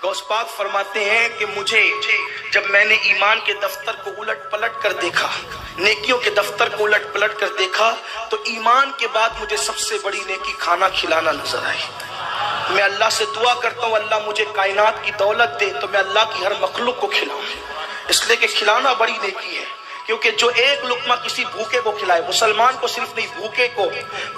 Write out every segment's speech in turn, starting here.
غوث پاک فرماتے ہیں کہ مجھے جب میں نے ایمان کے دفتر کو الٹ پلٹ کر دیکھا، نیکیوں کے دفتر کو الٹ پلٹ کر دیکھا، تو ایمان کے بعد مجھے سب سے بڑی نیکی کھانا کھلانا نظر آئی۔ میں اللہ سے دعا کرتا ہوں اللہ مجھے کائنات کی دولت دے تو میں اللہ کی ہر مخلوق کو کھلاؤں، اس لیے کہ کھلانا بڑی نیکی ہے۔ کیونکہ جو ایک لقمہ کسی بھوکے کو کھلائے، مسلمان کو صرف نہیں بھوکے کو،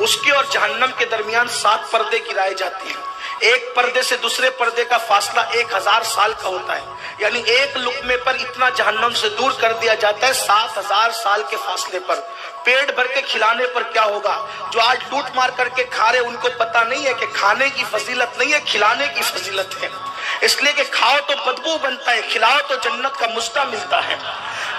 اس کے اور جہنم کے درمیان 7 پردے گرائے جاتے ہیں۔ ایک پردے سے دوسرے پردے کا فاصلہ 1000 سال کا ہوتا ہے، یعنی ایک لقمے پر اتنا جہنم سے دور کر دیا جاتا ہے 7000 سال کے فاصلے پر۔ پیٹ بھر کے کھلانے پر کیا ہوگا؟ جو آج لوٹ مار کر کے کھا رہے ان کو پتہ نہیں ہے کہ کھانے کی فضیلت نہیں ہے، کھلانے کی فضیلت ہے۔ اس لیے کہ کھاؤ تو بدبو بنتا ہے، کھلاؤ تو جنت کا مژدہ ملتا ہے۔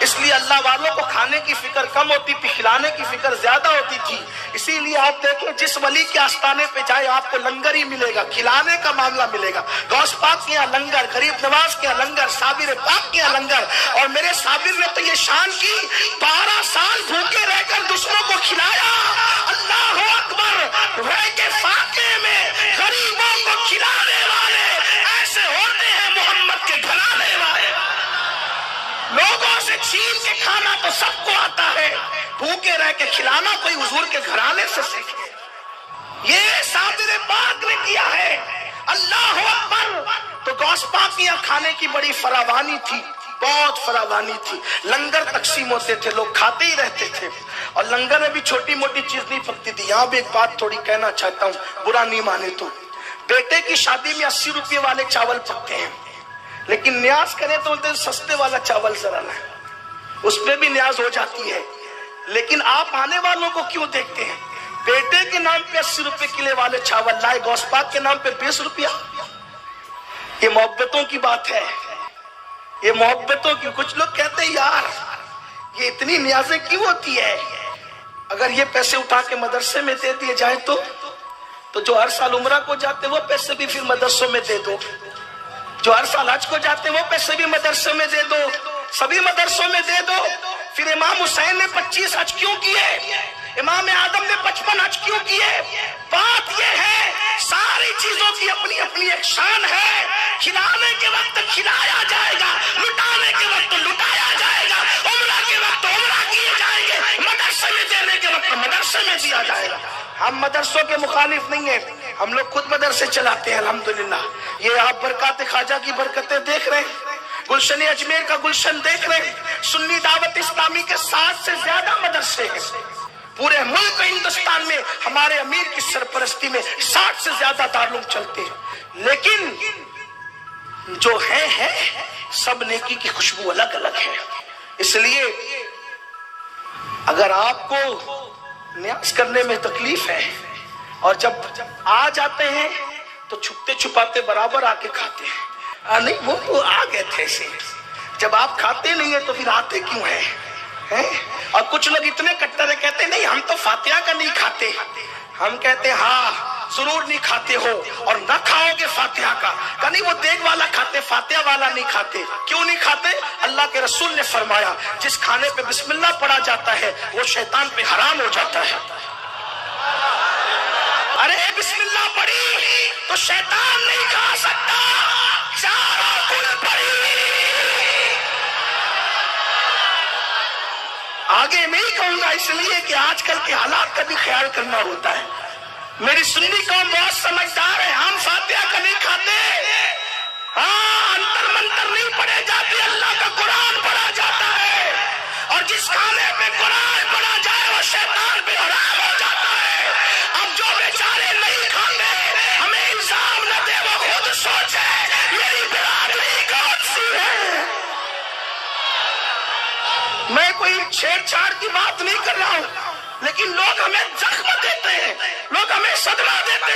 اس لیے اللہ والوں کو کھانے کی فکر کم ہوتی تھی، کھلانے کی فکر زیادہ ہوتی تھی۔ اسی لیے آپ دیکھیں جس ولی کے آستانے پہ جائے آپ کو لنگر ہی ملے گا، کھلانے کا معاملہ ملے گا۔ غوث پاک کے یہاں لنگر، غریب نواز کے یہاں لنگر، صابر پاک کے یہاں لنگر۔ اور میرے صابر نے تو یہ شان کی 12 سال بھوکے رہ کر دوسروں کو کھلایا۔ اللہ اکبر! رہ کے فاقے میں غریبوں کو کھلانے والے ایسے ہوتے ہیں محمد کے گھرانے والے۔ لوگوں سے چھین کے کھانا تو سب کو آتا ہے، بھوکے رہ کے کھلانا کوئی حضور کے گھرانے سے سیکھے۔ یہ صابر پاک نے کیا ہے۔ اللہ اکبر! تو غوث پاک یہاں کھانے کی بڑی فراوانی تھی، بہت فراوانی تھی۔ لنگر تقسیم ہوتے تھے، لوگ کھاتے ہی رہتے تھے، اور لنگر میں بھی چھوٹی موٹی چیز نہیں پکتی تھی۔ یہاں بھی ایک بات تھوڑی کہنا چاہتا ہوں، برا نہیں مانے تو۔ بیٹے کی شادی میں 80 روپے والے چاول پکتے ہیں، لیکن نیاز کرے تو سستے والا چاول ذرا لائیں، اس پہ بھی نیاز ہو جاتی ہے۔ لیکن آپ آنے والوں کو کیوں دیکھتے ہیں؟ بیٹے کے نام پہ 80 روپے کلے والے چاول لائے، غوث پاک کے نام پہ 20 روپیہ۔ یہ محبتوں کی بات ہے، یہ محبتوں کی۔ کچھ لوگ کہتے ہیں یار یہ اتنی نیازیں کیوں ہوتی ہے؟ اگر یہ پیسے اٹھا کے مدرسے میں دے دیے جائیں تو جو ہر سال عمرہ کو جاتے وہ پیسے بھی پھر مدرسوں میں دے دو، جو ہر سال حج کو جاتے وہ پیسے بھی مدرسے میں دے دو، سبھی مدرسوں میں دے دو۔ پھر امام حسین نے 25 حج کیوں کیے؟ امام آدم نے 55 حج کیوں کیے؟ بات یہ ہے ساری چیزوں کی اپنی اپنی ایک شان ہے۔ کھلانے کے وقت کھلایا جائے گا، لٹانے کے وقت لٹایا جائے گا، عمرہ کے وقت عمرہ کیے جائیں گے، مدرسے میں دینے کے وقت مدرسے میں دیا جائے گا۔ ہم مدرسوں کے مخالف نہیں ہیں، ہم لوگ خود مدرسے چلاتے ہیں الحمدللہ۔ یہ آپ برکات خواجہ کی برکتیں دیکھ رہے ہیں، گلشن اجمیر کا گلشن دیکھ رہے ہیں۔ سنی دعوت اسلامی کے 60 سے زیادہ مدرسے ہیں پورے ملک ہندوستان میں، ہمارے امیر کی سرپرستی میں 60 سے زیادہ دارالعلوم چلتے ہیں۔ لیکن جو ہے سب نیکی کی خوشبو الگ الگ ہے۔ اس لیے اگر آپ کو نیاز کرنے میں تکلیف ہے اور جب آ جاتے ہیں تو چھپتے چھپاتے برابر آ کے کھاتے ہیں، نہیں وہ تو آ گئے تھے ایسے، جب آپ کھاتے نہیں ہیں تو پھر آتے کیوں ہیں؟ اور کچھ لوگ اتنے کٹر ہیں، کہتے ہیں نہیں ہم تو فاتحہ کا نہیں کھاتے۔ ہم کہتے ہیں ہاں ضرور نہیں کھاتے ہو اور نہ کھاؤ گے فاتحہ کا، کہ نہیں وہ دیگ والا کھاتے فاتحہ والا نہیں کھاتے۔ کیوں نہیں کھاتے؟ اللہ کے رسول نے فرمایا جس کھانے پہ بسم اللہ پڑھا جاتا ہے وہ شیطان پہ حرام ہو جاتا ہے۔ ارے بسم اللہ پڑھی تو شیطان نہیں کھا سکتا، چاروں کل پڑھی۔ آگے نہیں کہوں گا اس لیے کہ آج کل کے حالات کا بھی خیال کرنا ہوتا ہے۔ میری سنی قوم بہت سمجھدار ہے، ہم فاتحہ کا نہیں کھاتے، ہاں انتر منتر نہیں پڑھے جاتے، اللہ کا قرآن پڑھا جاتا ہے، اور جس کھانے پہ قرآن پڑھا جائے وہ شیطان پہ حرام ہو جاتا ہے۔ اب جو بیچارے نہیں کھاتے ہمیں الزام نہ دے، وہ خود سوچے میری برادری کون سی ہے۔ میں کوئی چھیڑ چھاڑ کی بات نہیں کر رہا ہوں، لیکن لوگ ہمیں زخم دیتے ہیں، لوگ ہمیں صدمہ دیتے